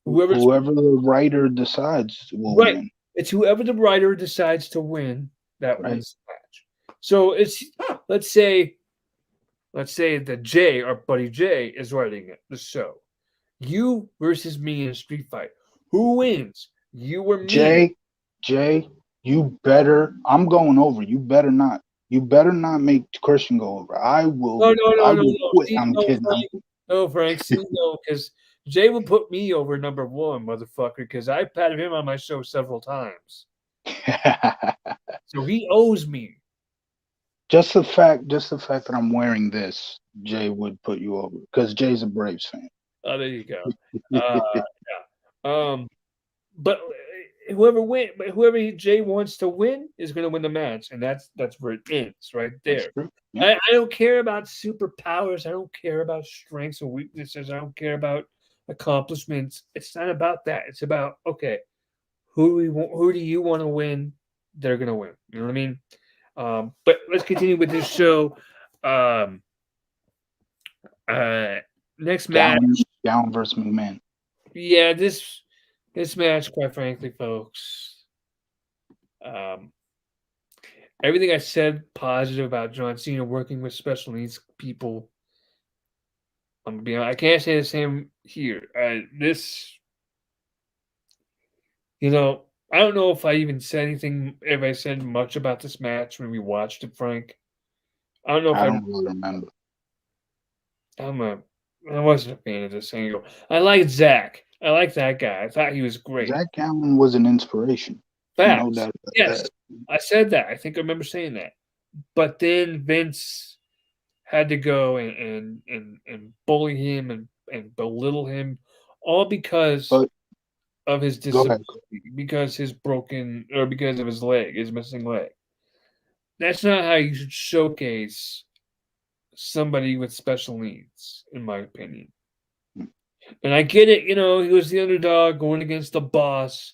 Whoever's whoever the writer decides will right. win. It's whoever the writer decides to win that Right? wins the match. So it's let's say let's say that Jay, our buddy Jay, is writing it, the show. You versus me in a street fight. Who wins? You or me? Jay, Jay, you better. I'm going over. You better not. You better not make Christian go over. I will. No, no, I no, no, will no. quit. See, I'm no, kidding. I'm Frank. No, Frank. See, no, because Jay will put me over number one, motherfucker, because I patted him on my show several times. So he owes me. just the fact that I'm wearing this, Jay would put you over because Jay's a Braves fan. Oh, there you go. Uh, but whoever Jay wants to win is going to win the match, and that's where it ends, right That's there. true. Yeah. I don't care about superpowers. I don't care about strengths or weaknesses. I don't care about accomplishments. It's not about that. It's about okay, who do you want to win? They're gonna win. You know what I mean? But let's continue with this show. Um, uh, next match. Gowen versus McMahon. Yeah, this match, quite frankly, folks. Um, everything I said positive about John Cena working with special needs people. I'm gonna be honest, I can't say the same here. This, I don't know if I even said anything, if I said much about this match when we watched it, Frank. I don't know if I don't really remember. I'm a, I wasn't a fan of this angle. I liked Zach. I liked that guy. I thought he was great. Zach Gowen was an inspiration. No Facts. doubt about Yes, that. I said that. I think I remember saying that. But then Vince had to go and bully him and belittle him, all because But of his go ahead. disability, because because of his missing leg. That's not how you should showcase somebody with special needs, in my opinion. And I get it, he was the underdog going against the boss,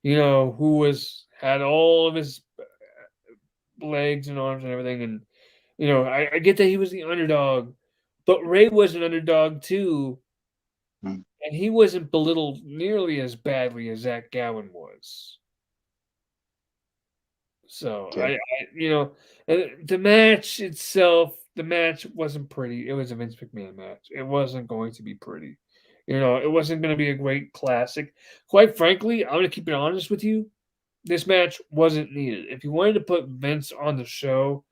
who had all of his legs and arms and everything, and I get that he was the underdog, but Ray was an underdog too, Mm, and he wasn't belittled nearly as badly as Zach Gowen was. So okay. the match itself, the match wasn't pretty. It was a Vince McMahon match. It wasn't going to be pretty. It wasn't going to be a great classic. Quite frankly, I'm going to keep it honest with you. This match wasn't needed. If you wanted to put Vince on the show,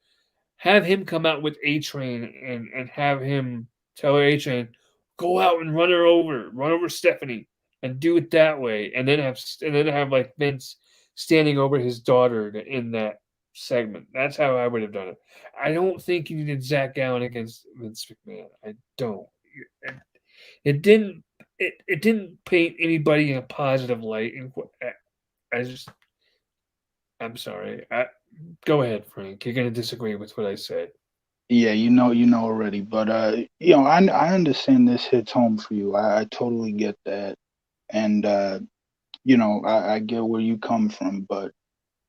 have him come out with A Train and have him tell A Train, go out and run over Stephanie, and do it that way, and then have like Vince standing over his daughter in that segment. That's how I would have done it. I don't think you needed Zach Gowen against Vince McMahon. I don't. It, it didn't. It didn't paint anybody in a positive light. And I just. I'm sorry. Go ahead, Frank. You're going to disagree with what I said. Yeah, you know already. But I understand this hits home for you. I totally get that. And I get where you come from. But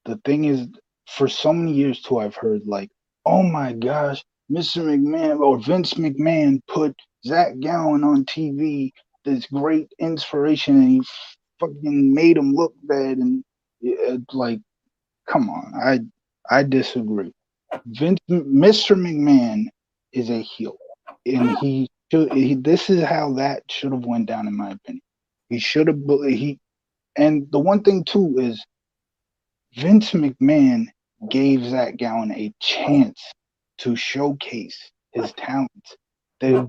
the thing is, for so many years too, I've heard like, oh my gosh, Mr. McMahon or Vince McMahon put Zach Gowen on TV, this great inspiration, and he fucking made him look bad. And like, come on, I disagree. Mr. McMahon is a heel, and he should. This is how that should have went down, in my opinion. He should have. And the one thing too is Vince McMahon gave Zach Gowen a chance to showcase his talents. They,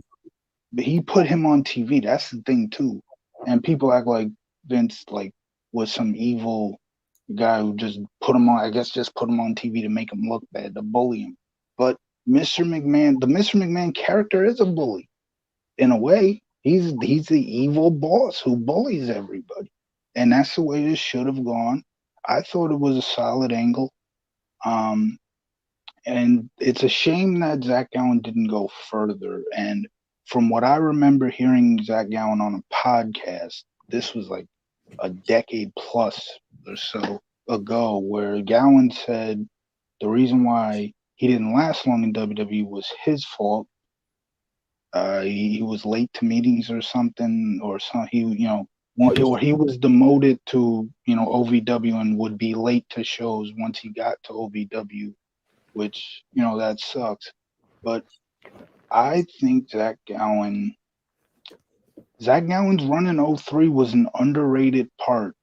he put him on TV. That's the thing too. And people act like Vince was some evil guy who just put him on. I guess just put him on TV to make him look bad, to bully him. But the Mr. McMahon character is a bully in a way. He's the evil boss who bullies everybody, and that's the way this should have gone. I thought it was a solid angle. Um, and it's a shame that Zach Gowen didn't go further. And from what I remember hearing Zach Gowen on a podcast, this was like a decade plus or so ago, where Gowen said the reason why he didn't last long in WWE was his fault. He was late to meetings or something, or some or he was demoted to OVW and would be late to shows once he got to OVW, which that sucks. But I think Zach Gowen's run in '03 was an underrated part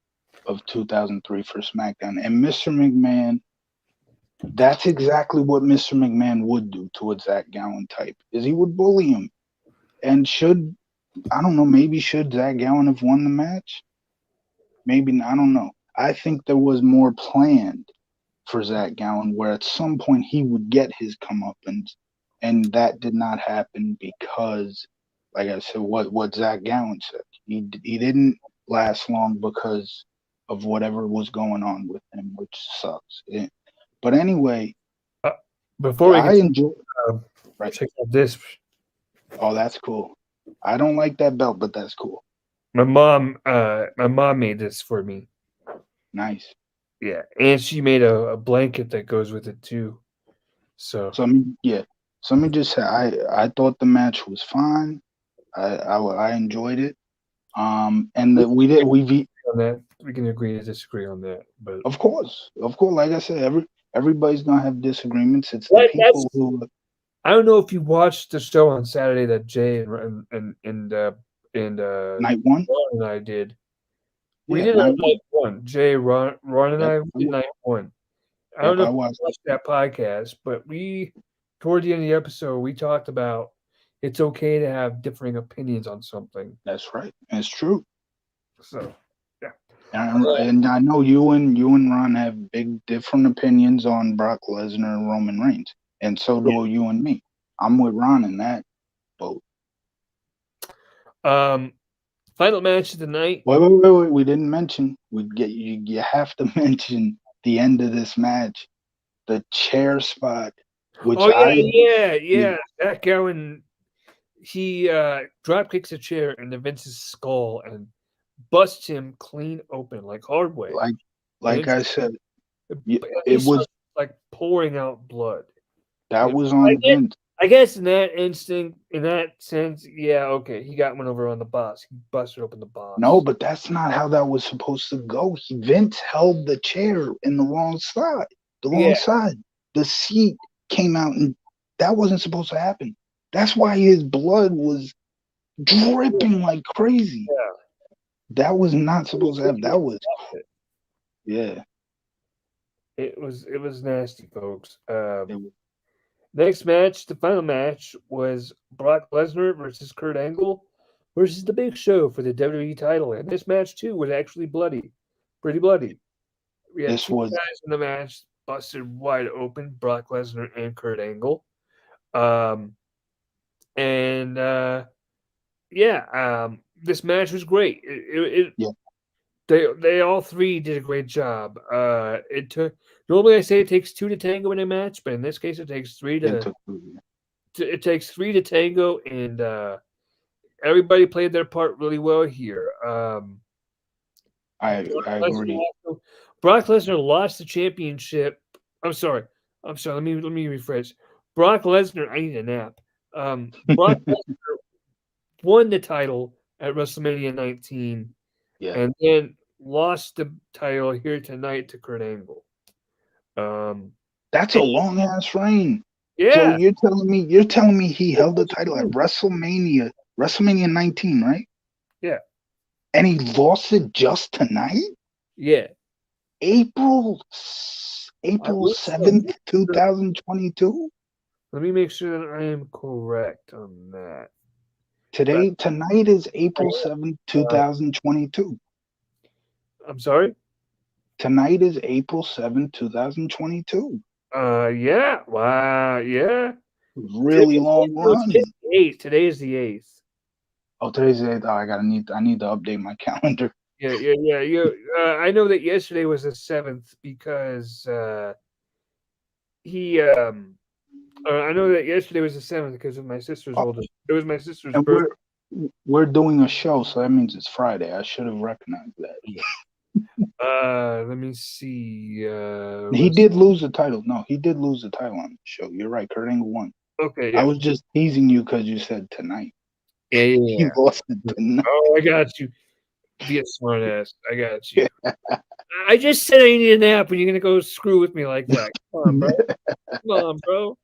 of 2003 for SmackDown, and Mr. McMahon. That's exactly what Mr. McMahon would do to a Zach Gowen type, is he would bully him. And I don't know, maybe should Zach Gowen have won the match? Maybe, I don't know. I think there was more planned for Zach Gowen, where at some point he would get his comeuppance, and that did not happen because, like I said, what Zach Gowen said, he didn't last long because of whatever was going on with him, which sucks. But anyway, before we I get enjoy. Right. check out this. Oh, that's cool. I don't like that belt, but that's cool. My mom made this for me. Nice. Yeah, and she made a blanket that goes with it too. So So let me just say, I thought the match was fine. I enjoyed it. And that on that we can agree to disagree on that, but of course, like I said, everybody's gonna have disagreements. It's the people who. I don't know if you watched the show on Saturday that Jay and Night one. Ron and I did. We Yeah, did night night one. Jay, Ron and Yep, I did night one. I don't yep, know I if you watched. watched that podcast, but toward the end of the episode, we talked about it's okay to have differing opinions on something. That's right. It's true. So, yeah. And I know you and Ron have big different opinions on Brock Lesnar and Roman Reigns, and so do you and me. I'm with Ron in that boat. Final match of the night. Wait. We didn't mention. You have to mention the end of this match, the chair spot, which Zach Gowen, he drop kicks a chair into Vince's skull and busts him clean open like hard way. Like I said, it was like pouring out blood. That was on Vince. I guess in that sense, yeah, okay, he got one over on the boss. He busted open the boss. No, but that's not how that was supposed to go. Vince held the chair in the wrong side. The seat came out, and that wasn't supposed to happen. That's why his blood was dripping like crazy. Yeah. That was not supposed to happen. That was, yeah. It was nasty, folks. Next match, the final match, was Brock Lesnar versus Kurt Angle versus The Big Show for the WWE title. And this match, too, was actually bloody. Pretty bloody. We had two guys in the match busted wide open, Brock Lesnar and Kurt Angle. This match was great. They all three did a great job. Normally I say it takes two to tango in a match, but in this case it takes three to tango, and everybody played their part really well here. I agree. Brock Lesnar lost the championship. I'm sorry. Let me rephrase. Brock Lesnar, I need a nap. Brock Lesnar won the title at WrestleMania 19. Yeah. And then lost the title here tonight to Kurt Angle. That's a long ass reign. Yeah. So you're telling me he held the title at WrestleMania 19, right? Yeah. And he lost it just tonight? Yeah. April 7th, 2022? Let me make sure that I am correct on that. Tonight is April 7th, 2022. I'm sorry? Tonight is April 7th, 2022. Yeah. Wow. Yeah. Really long run. Today is the 8th. Oh, today's the 8th. Oh, I need to update my calendar. Yeah. I know that yesterday was the 7th because he I know that yesterday was the 7th because of my sister's Oh, oldest. It was my sister's and birthday. we're doing a show, so that means it's Friday. I should have recognized that. Let me see. He did lose the title. No, he did lose the title on the show. You're right. Kurt Angle won. Okay, I yeah. was just teasing you because you said tonight. Yeah. He lost it tonight. Oh, I got you. Be a smart ass. I got you. I just said I need a nap, and you're gonna go screw with me like that. Come on, bro. Come on, bro.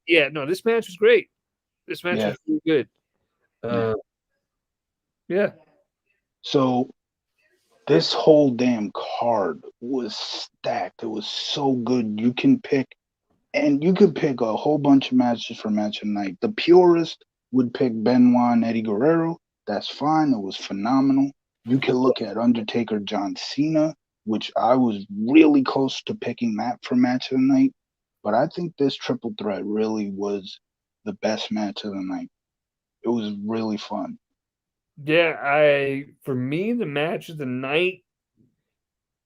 Yeah, no, this match was great. This match Yeah, was really good. yeah. Yeah. So this whole damn card was stacked. It was so good. You could pick a whole bunch of matches for match of the night. The purist would pick Benoit and Eddie Guerrero. That's fine. It was phenomenal. You could look at Undertaker, John Cena, which I was really close to picking that for match of the night. But I think this triple threat really was the best match of the night. It was really fun. Yeah, for me, the match of the night.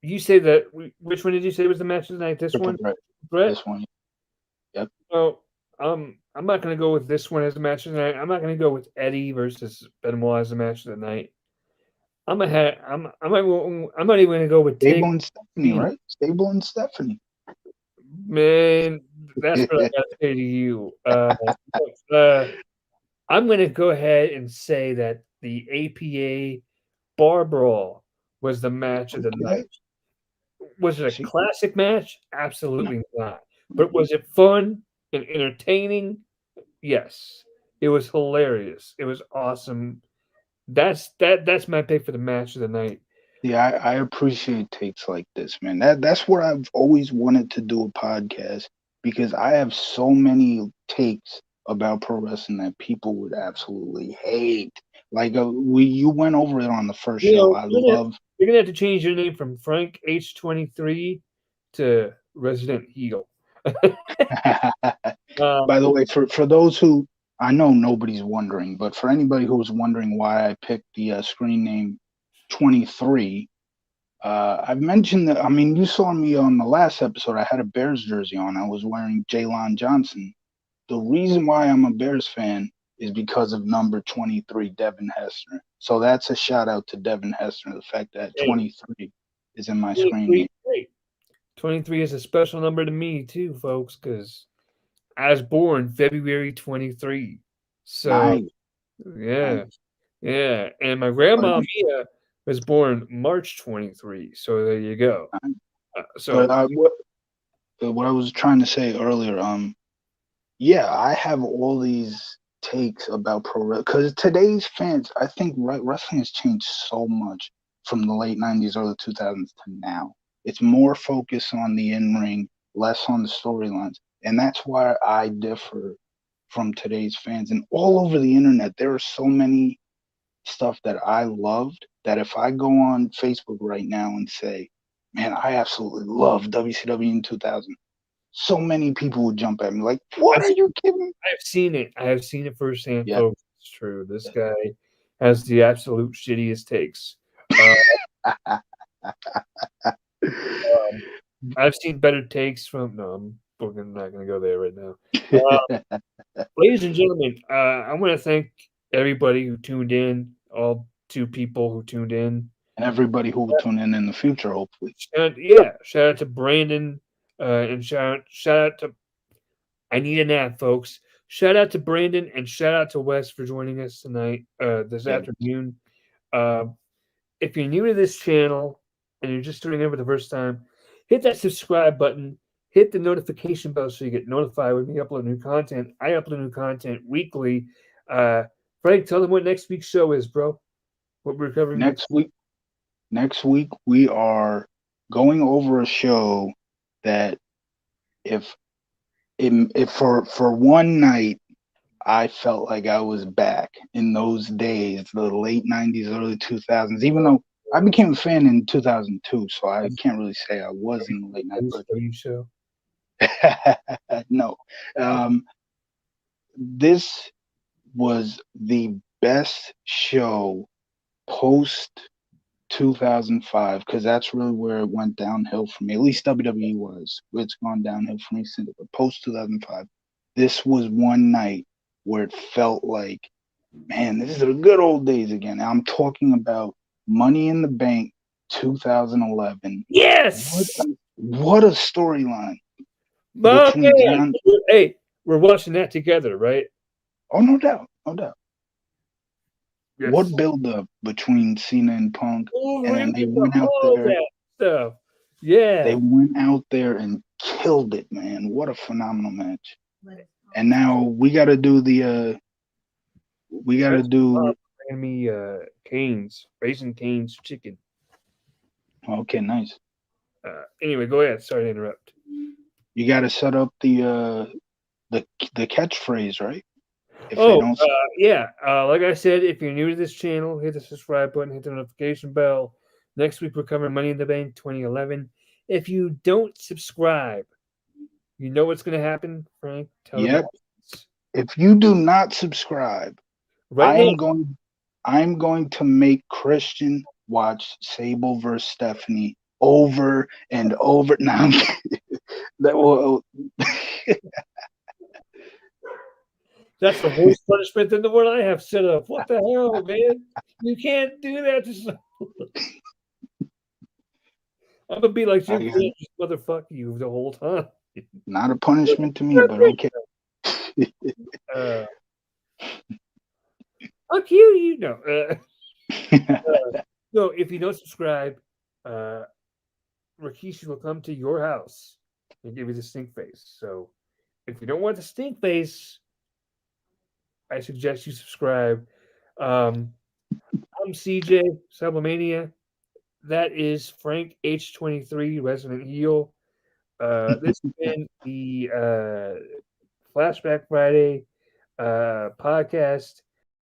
You say that. Which one did you say was the match of the night? This Triple one, threat. Brett. This one. Yep. Well, I'm not gonna go with this one as a match of the night. I'm not gonna go with Eddie versus Benoit as a match of the night. I'm gonna have. I'm not even gonna go with Tig. Sable and Stephanie, right? Sable and Stephanie. Man, that's what I gotta say to you. I'm gonna go ahead and say that the APA Bar Brawl was the match of the Okay. night. Was it a See? classic match? No. Absolutely not. But was it fun and entertaining? Yes. It was hilarious. It was awesome. That's my pick for the match of the night. Yeah, I appreciate takes like this, man. That's what I've always wanted to do a podcast because I have so many takes about pro wrestling that people would absolutely hate. Like you went over it on the first You show. know, I love. you're gonna have to change your name from Frank H23 to Resident Heel. By the way, for those who I know nobody's wondering, but for anybody who's wondering why I picked the screen name 23, I've mentioned that. I mean, you saw me on the last episode. I had a Bears jersey on. I was wearing Jaylon Johnson. The reason why I'm a Bears fan is because of number 23, Devin Hester. So that's a shout out to Devin Hester. The fact that Hey, 23 is in my screen 23, name. hey, 23 is a special number to me too, folks, because I was born February 23. So Nice, yeah, nice. yeah. And my But grandma Mia was born March 23. So there you go. but So what I was trying to say earlier, yeah, I have all these takes about pro wrestling because today's fans, I think wrestling has changed so much from the late 90s, early 2000s to now. It's more focused on the in ring, less on the storylines. And that's why I differ from today's fans. And all over the internet, there are so many stuff that I loved that if I go on Facebook right now and say, man, I absolutely love WCW in 2000, so many people would jump at me like, what I've are you kidding? I've seen it. I have seen it firsthand, Yeah. folks. It's true. This guy has the absolute shittiest takes. Uh, I've seen better takes from. No, I'm not going to go there right now. Ladies and gentlemen, I want to thank everybody who tuned in, all 2 people who tuned in. And everybody who will tune in the future, hopefully. Shout out to Brandon, and shout out to. I need a nap, folks. Shout out to Brandon and shout out to Wes for joining us tonight, this Yeah. afternoon. Uh, if you're new to this channel and you're just tuning in for the first time, hit that subscribe button, hit the notification bell so you get notified when we upload new content. I upload new content weekly. Uh, Frank, tell them what next week's show is, bro. What we're covering Next week we are going over a show that if for one night I felt like I was back in those days, the late 90s, early 2000s, even though I became a fan in 2002, so I can't really say I was in the late 90s, WCW show. but no. This was the best show post 2005, because that's really where it went downhill for me. At least WWE was. It's gone downhill for me since post 2005. This was one night where it felt like, man, this is the good old days again. I'm talking about Money in the Bank 2011. Yes. What a storyline Okay. between John. Hey, we're watching that together, right? Oh, no doubt, no doubt. Yes. What build up between Cena and Punk, Oh, and then they remember went out all there. that stuff. Yeah. They went out there and killed it, man. What a phenomenal match. And now we got to do the we got to do Bring me Cane's, Raising Cane's chicken. okay, nice. Anyway, go ahead. Sorry to interrupt. You got to set up the catchphrase, right? If they Oh, don't yeah. Like I said, if you're new to this channel, hit the subscribe button, hit the notification bell. Next week, we're covering Money in the Bank 2011. If you don't subscribe, you know what's going to happen, Frank? Tell them Yep. what. If you do not subscribe, Right now, I'm going to make Christian watch Sable versus Stephanie over and over. Now that will that's the worst punishment in the world I have set up. What the hell, man? You can't do that to someone. I'm gonna be like Jim Carrey, just motherfuck you the whole time. not a punishment to me, but okay. Fuck you, you know. No, if you don't subscribe, Rikishi will come to your house and give you the stink face. So if you don't want the stink face, I suggest you subscribe. I'm CJ Seibelmania. That is Frank H23, Resident Heel. This has been the Flashback Friday podcast.